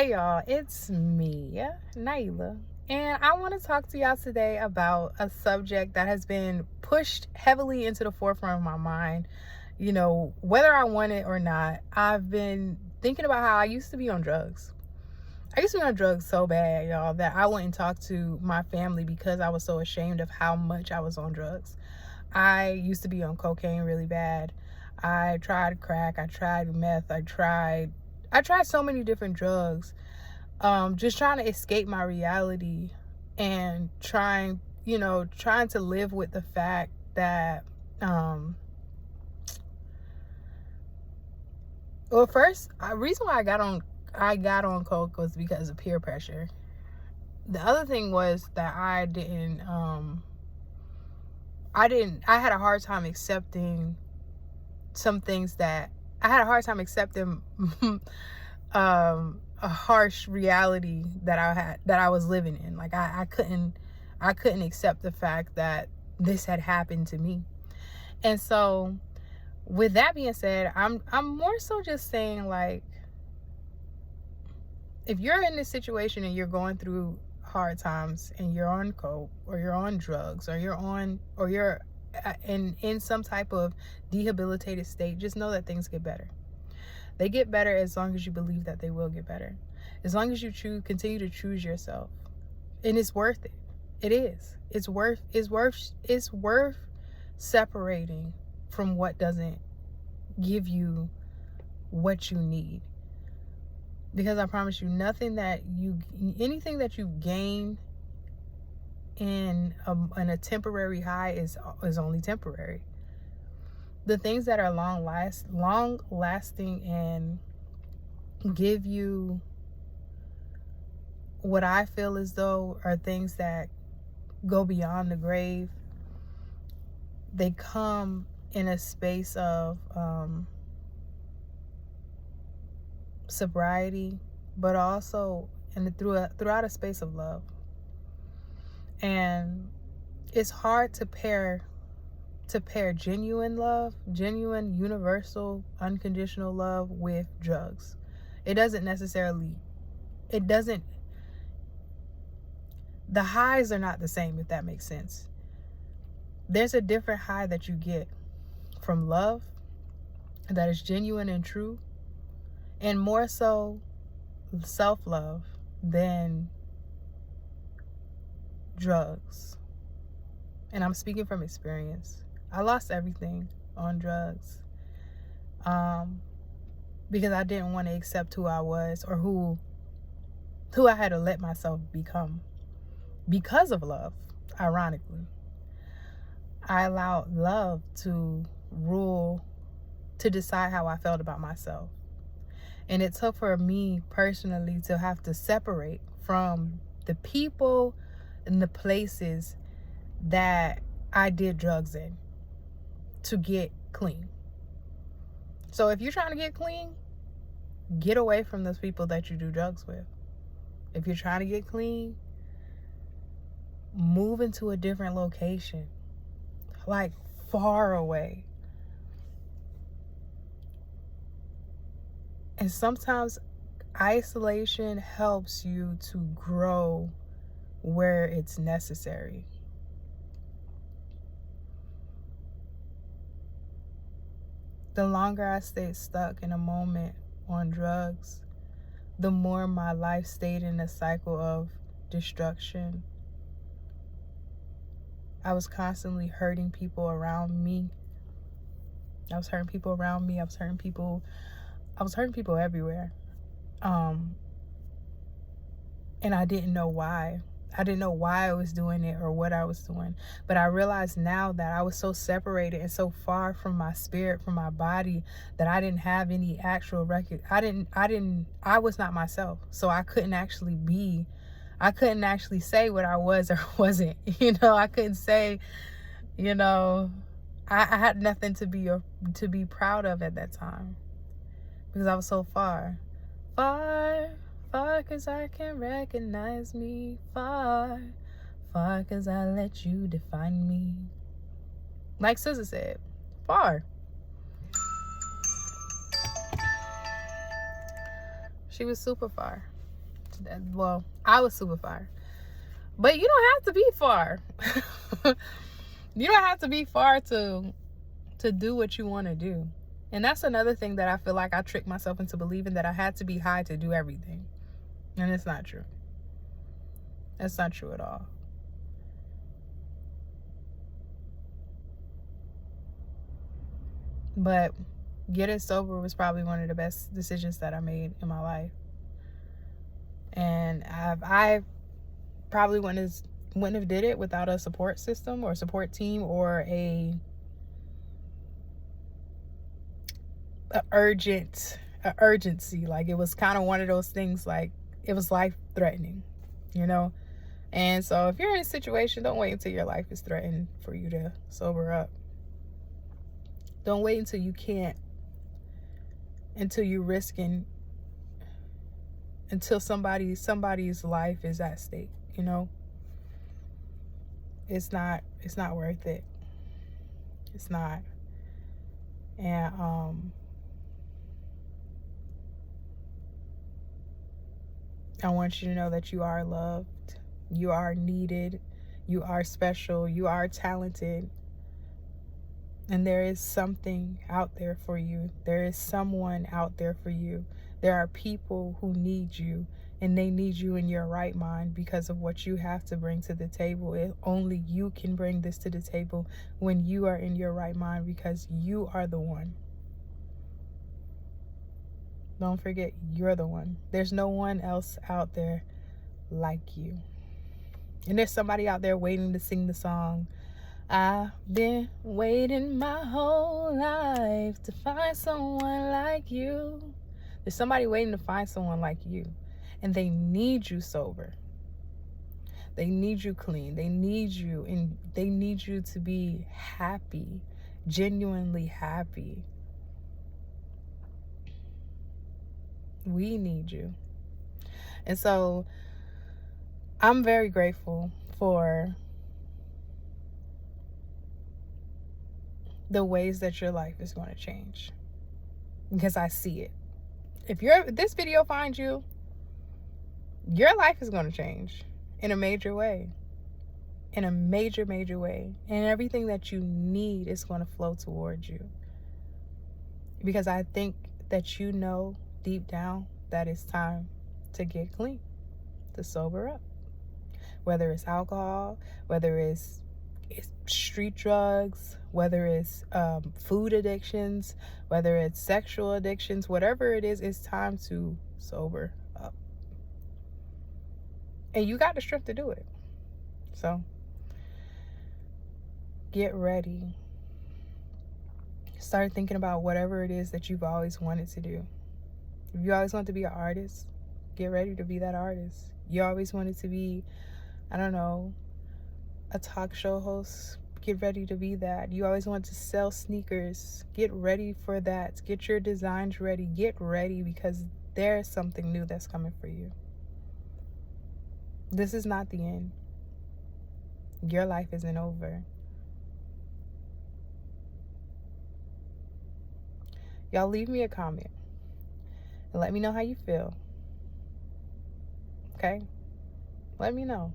Hey y'all, it's me, Naila, and I want to talk to y'all today about a subject that has been pushed heavily into the forefront of my mind. Whether I want it or not, I've been thinking about how I used to be on drugs. I used to be on drugs so bad, y'all, that I wouldn't talk to my family because I was so ashamed of how much I was on drugs. I used to be on cocaine really bad. I tried crack, I tried meth, I tried so many different drugs, just trying to escape my reality and trying to live with the fact that, well, first, reason why I got on coke was because of peer pressure. The other thing was that I had a hard time accepting some things that I had a hard time accepting a harsh reality that I was living in. Like I couldn't accept the fact that this had happened to me. And so with that being said, I'm more so just saying, like, if you're in this situation and you're going through hard times and you're on coke or you're on drugs or you're in some type of debilitated state, just know that things get better. They get better as long as you believe that they will get better. As long as you continue to choose yourself. And it's worth it. It is. It's worth separating from what doesn't give you what you need. Because I promise you, anything that you gain in a temporary high is only temporary. The things that are long lasting and give you what I feel as though are things that go beyond the grave, they come in a space of sobriety, but also throughout a space of love. And it's hard to pair genuine love, genuine, universal, unconditional love with drugs. The highs are not the same, if that makes sense. There's a different high that you get from love that is genuine and true, and more so self-love than drugs. And I'm speaking from experience. I lost everything on drugs, because I didn't want to accept who I was or who I had to let myself become because of love. Ironically, I allowed love to decide how I felt about myself. And it took for me personally to have to separate from the people and the places that I did drugs in to get clean. So if you're trying to get clean, get away from those people that you do drugs with. If you're trying to get clean, move into a different location, like far away. And sometimes isolation helps you to grow where it's necessary. The longer I stayed stuck in a moment on drugs, the more my life stayed in a cycle of destruction. I was constantly hurting people around me. I was hurting people everywhere. And I didn't know why. I didn't know why I was doing it or what I was doing. But I realized now that I was so separated and so far from my spirit, from my body, that I didn't have any actual record. I was not myself. So I couldn't actually say what I was or wasn't. I couldn't say, I had nothing to be proud of at that time. Because I was so far. Far, far, 'cause I can recognize me. Far, far, 'cause I let you define me. Like SZA said, far. She was super far. Well, I was super far. But you don't have to be far. You don't have to be far to do what you want to do. And that's another thing that I feel like I tricked myself into believing, that I had to be high to do everything. And it's not true. That's not true at all. But getting sober was probably one of the best decisions that I made in my life. And I probably wouldn't have did it without a support system or support team or a urgency. Like, it was kind of one of those things, like it was life threatening, you know. And so if you're in a situation, don't wait until your life is threatened for you to sober up. Don't wait until you can't, until you're risking, until somebody's life is at stake, you know. It's not worth it. It's not. And I want you to know that you are loved, you are needed, you are special, you are talented. And there is something out there for you. There is someone out there for you. There are people who need you, and they need you in your right mind because of what you have to bring to the table. Only you can bring this to the table when you are in your right mind, because you are the one. Don't forget, you're the one. There's no one else out there like you. And there's somebody out there waiting to sing the song, I've been waiting my whole life to find someone like you. There's somebody waiting to find someone like you. And they need you sober. They need you clean. They need you, and they need you to be happy, genuinely happy. We need you. And so I'm very grateful for the ways that your life is going to change, because I see it. If this video finds you, your life is going to change in a major way, in a major way, and everything that you need is going to flow towards you, because I think that you know deep down that it's time to get clean, to sober up, whether it's alcohol, whether it's street drugs, whether it's food addictions, whether it's sexual addictions, whatever it is, it's time to sober up. And you got the strength to do it. So get ready. Start thinking about whatever it is that you've always wanted to do. If you always want to be an artist, get ready to be that artist. You always wanted to be, I don't know, a talk show host, get ready to be that. You always want to sell sneakers, get ready for that. Get your designs ready. Get ready, because there's something new that's coming for you. This is not the end. Your life isn't over. Y'all leave me a comment and let me know how you feel. Okay? Let me know.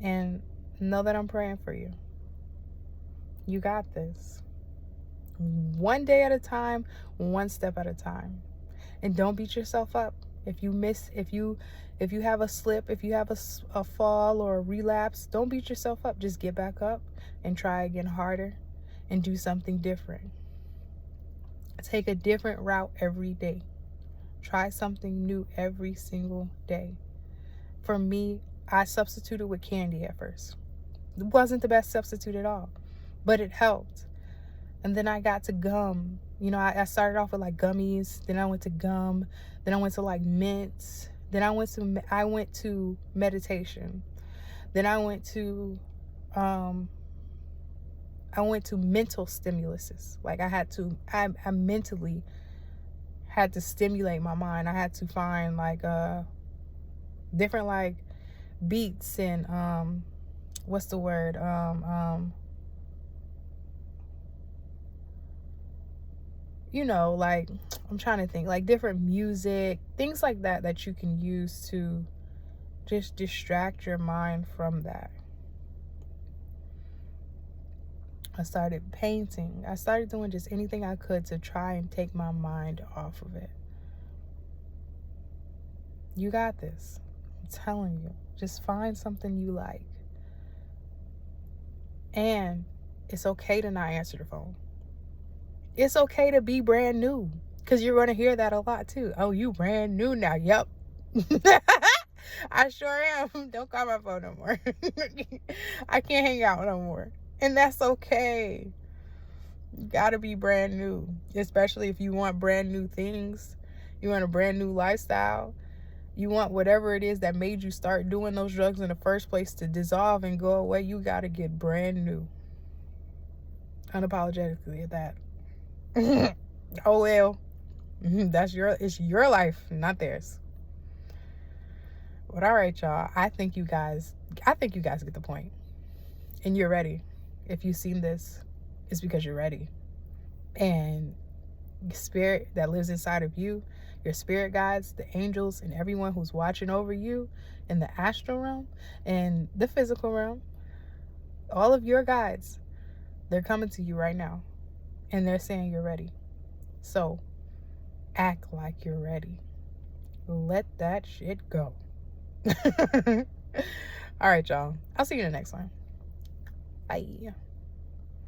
And know that I'm praying for you. You got this. One day at a time, one step at a time. And don't beat yourself up. If you have a slip, if you have a fall or a relapse, don't beat yourself up. Just get back up and try again harder and do something different. Take a different route every day. Try something new every single day. For me, I substituted with candy at first. It wasn't the best substitute at all, but it helped. And then I got to gum. You know, I started off with like gummies. Then I went to gum. Then I went to like mints. Then I went to meditation. Then I went to mental stimuluses. Like I mentally had to stimulate my mind. I had to find like different like beats and what's the word? you know, like, I'm trying to think, like different music, things like that that you can use to just distract your mind from that. I started painting. I started doing just anything I could to try and take my mind off of it. You got this. I'm telling you. Just find something you like. And it's okay to not answer the phone. It's okay to be brand new, because you're going to hear that a lot too. Oh, you brand new now. Yep. I sure am. Don't call my phone no more. I can't hang out no more. And that's okay. You gotta be brand new, especially if you want brand new things. You want a brand new lifestyle. You want whatever it is that made you start doing those drugs in the first place to dissolve and go away. You gotta get brand new. Unapologetically at that. Oh well. It's your life, not theirs. But all right, y'all. I think you guys get the point. And you're ready. If you've seen this, it's because you're ready. And the spirit that lives inside of you, your spirit guides, the angels, and everyone who's watching over you in the astral realm and the physical realm, all of your guides, they're coming to you right now. And they're saying you're ready. So act like you're ready. Let that shit go. All right, y'all. I'll see you in the next one. Bye.